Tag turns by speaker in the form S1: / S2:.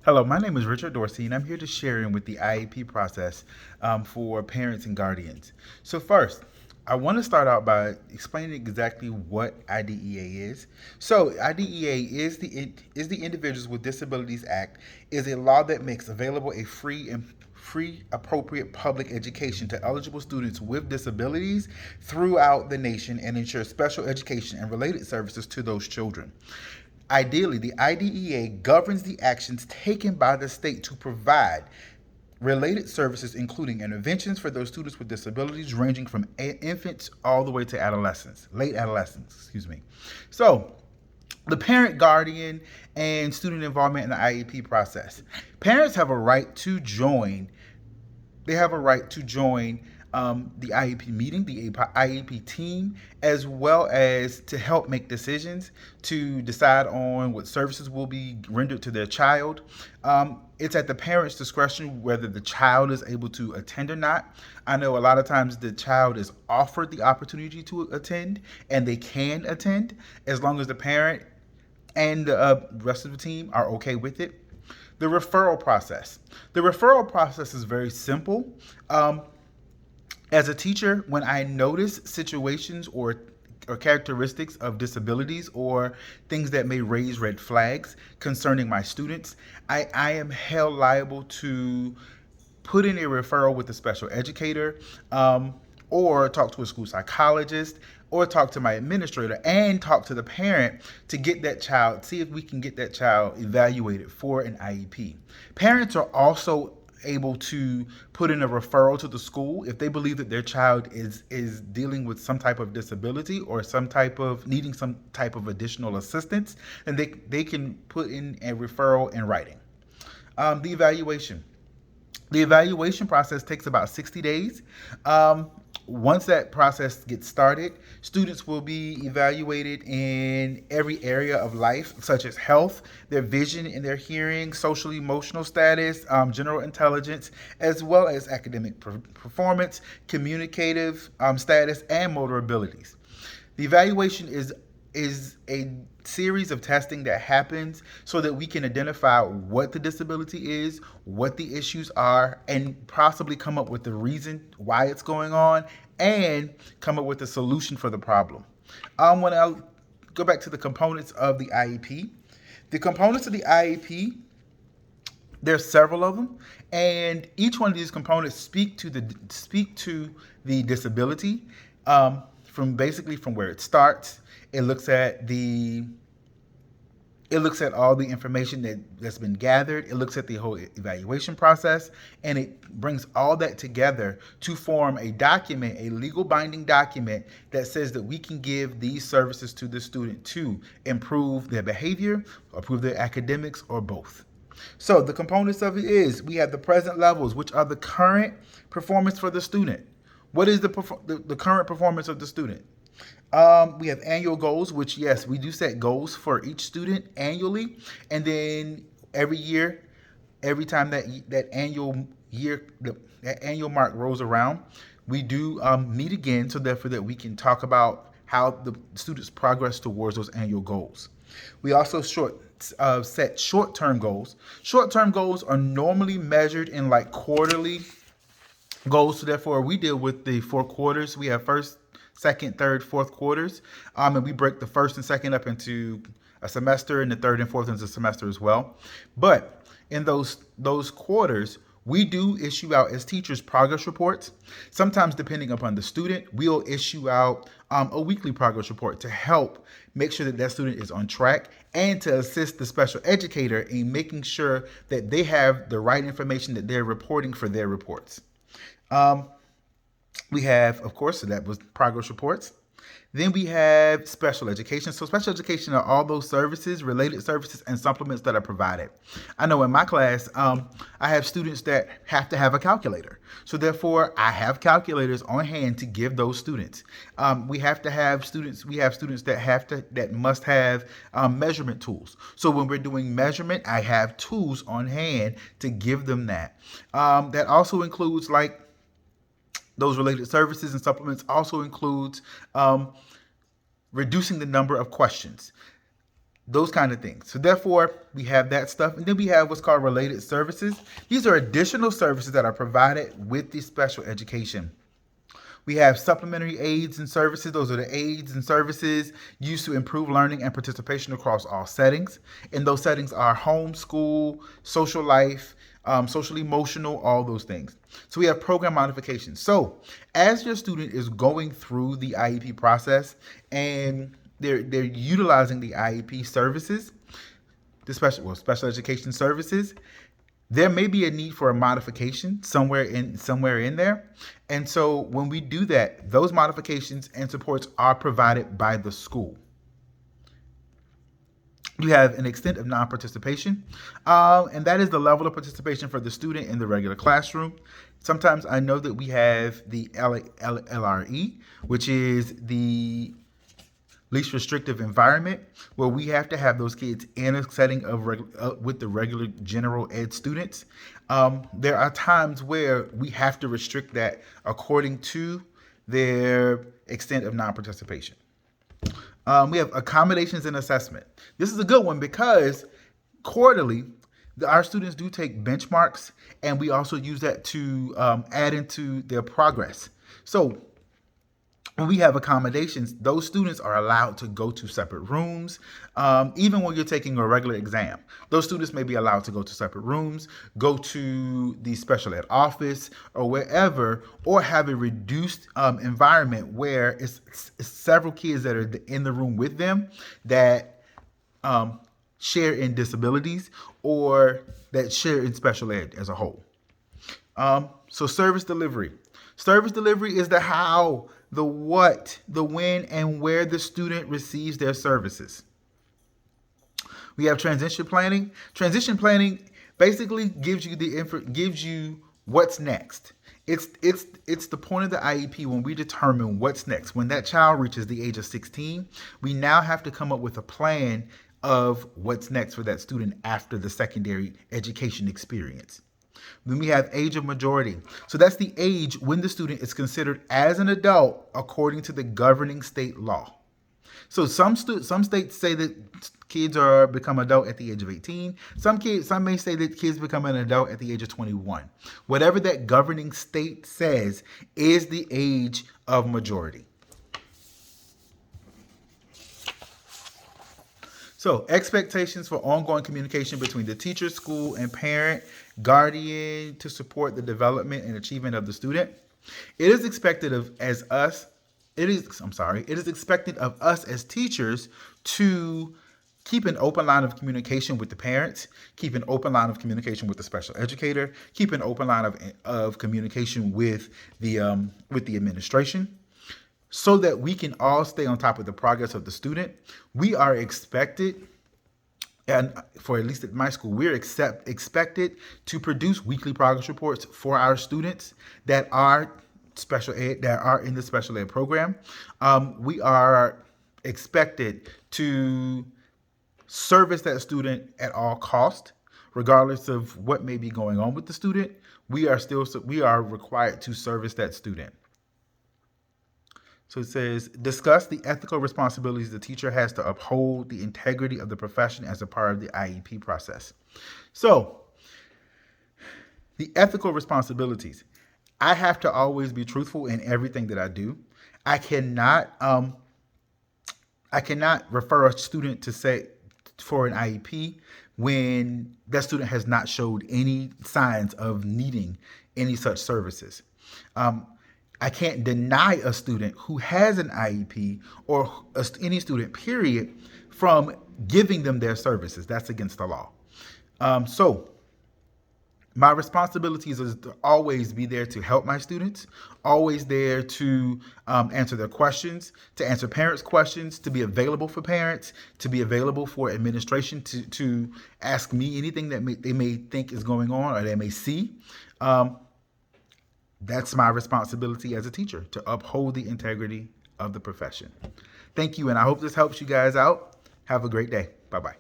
S1: Hello, my name is Richard Dorsey, and I'm here to share in with the IEP process for parents and guardians. So first, I want to start out by explaining exactly what IDEA is. So IDEA is the Individuals with Disabilities Act, is a law that makes available a free appropriate public education to eligible students with disabilities throughout the nation and ensures special education and related services to those children. Ideally, the IDEA governs the actions taken by the state to provide related services, including interventions for those students with disabilities ranging from infants all the way to late adolescence, excuse me. So, the parent, guardian, and student involvement in the IEP process. Parents have a right to join the IEP meeting, the IEP team, as well as to help make decisions to decide on what services will be rendered to their child. It's at the parent's discretion whether the child is able to attend or not. I know a lot of times the child is offered the opportunity to attend, and they can attend as long as the parent and the rest of the team are okay with it. The referral process. The referral process is very simple. As a teacher, when I notice situations or characteristics of disabilities or things that may raise red flags concerning my students, I am held liable to put in a referral with a special educator, or talk to a school psychologist, or talk to my administrator and talk to the parent to get that child, see if we can get that child evaluated for an IEP. Parents are also able to put in a referral to the school if they believe that their child is dealing with some type of disability or some type of needing some type of additional assistance, and they can put in a referral in writing. The evaluation. The evaluation process takes about 60 days. Once that process gets started, students will be evaluated in every area of life, such as health, their vision and their hearing, social emotional status, general intelligence, as well as academic performance, communicative status, and motor abilities. The evaluation is a series of testing that happens so that we can identify what the disability is, what the issues are, and possibly come up with the reason why it's going on and come up with a solution for the problem. When I go back to the components of the IEP, the components of the IEP, there's several of them, and each one of these components speak to the disability, from where it starts. It looks at all the information that's been gathered. It looks at the whole evaluation process, and it brings all that together to form a document, a legal binding document that says that we can give these services to the student to improve their behavior, improve their academics, or both. So the components of it is we have the present levels, which are the current performance for the student. What is the current performance of the student? We have annual goals, which, yes, we do set goals for each student annually, and then every year, every time that annual mark rolls around, we do meet again, so therefore that we can talk about how the students progress towards those annual goals. We also set short-term goals. Short-term goals are normally measured in like quarterly goals. So therefore, we deal with the 4 quarters. We have first, second, third, fourth quarters, and we break the first and second up into a semester, and the third and fourth into a semester as well. But in those quarters, we do issue out as teachers progress reports. Sometimes, depending upon the student, we'll issue out a weekly progress report to help make sure that that student is on track and to assist the special educator in making sure that they have the right information that they're reporting for their reports. We have, of course, so that was progress reports. Then we have special education. So special education are all those services, related services, and supplements that are provided. I know in my class, I have students that have to have a calculator. So therefore, I have calculators on hand to give those students. We have students that must have measurement tools. So when we're doing measurement, I have tools on hand to give them that. That also includes like those related services and supplements also includes reducing the number of questions. those kind of things. So therefore, we have that stuff. And then we have what's called related services. These are additional services that are provided with the special education. We have supplementary aids and services. Those are the aids and services used to improve learning and participation across all settings. And those settings are home, school, social life, social emotional, all those things. So we have program modifications. So as your student is going through the IEP process and they're utilizing the IEP services, the special education services, there may be a need for a modification somewhere in there. And so when we do that, those modifications and supports are provided by the school. You have an extent of non-participation, and that is the level of participation for the student in the regular classroom. Sometimes I know that we have the LRE, which is the least restrictive environment, where we have to have those kids in a setting of with the regular general ed students. There are times where we have to restrict that according to their extent of non-participation. We have accommodations and assessment. This is a good one because quarterly, our students do take benchmarks, and we also use that to add into their progress. So when we have accommodations, those students are allowed to go to separate rooms. Even when you're taking a regular exam, those students may be allowed to go to separate rooms, go to the special ed office or wherever, or have a reduced environment where it's several kids that are in the room with them that share in disabilities or that share in special ed as a whole. So service delivery. Service delivery is the how, the what, the when, and where the student receives their services. We have transition planning. Transition planning basically gives you what's next. It's the point of the IEP when we determine what's next. When that child reaches the age of 16, we now have to come up with a plan of what's next for that student after the secondary education experience. Then we have age of majority. So that's the age when the student is considered as an adult according to the governing state law. So some states say that kids become adult at the age of 18. Some may say that kids become an adult at the age of 21. Whatever that governing state says is the age of majority. So expectations for ongoing communication between the teacher, school, and parent, guardian to support the development and achievement of the student. It is expected of us as teachers to keep an open line of communication with the parents, keep an open line of communication with the special educator, keep an open line of communication with the administration, so that we can all stay on top of the progress of the student. We are expected, and for at least at my school, we're expected to produce weekly progress reports for our students that are in the special ed program. We are expected to service that student at all cost, regardless of what may be going on with the student. We are required to service that student. So it says, discuss the ethical responsibilities the teacher has to uphold the integrity of the profession as a part of the IEP process. So the ethical responsibilities. I have to always be truthful in everything that I do. I cannot refer a student to say for an IEP when that student has not showed any signs of needing any such services. I can't deny a student who has an IEP or any student, period, from giving them their services. That's against the law. So my responsibilities is to always be there to help my students, always there to answer their questions, to answer parents' questions, to be available for parents, to be available for administration, to ask me anything that they may think is going on or they may see. That's my responsibility as a teacher, to uphold the integrity of the profession. Thank you, and I hope this helps you guys out. Have a great day. Bye-bye.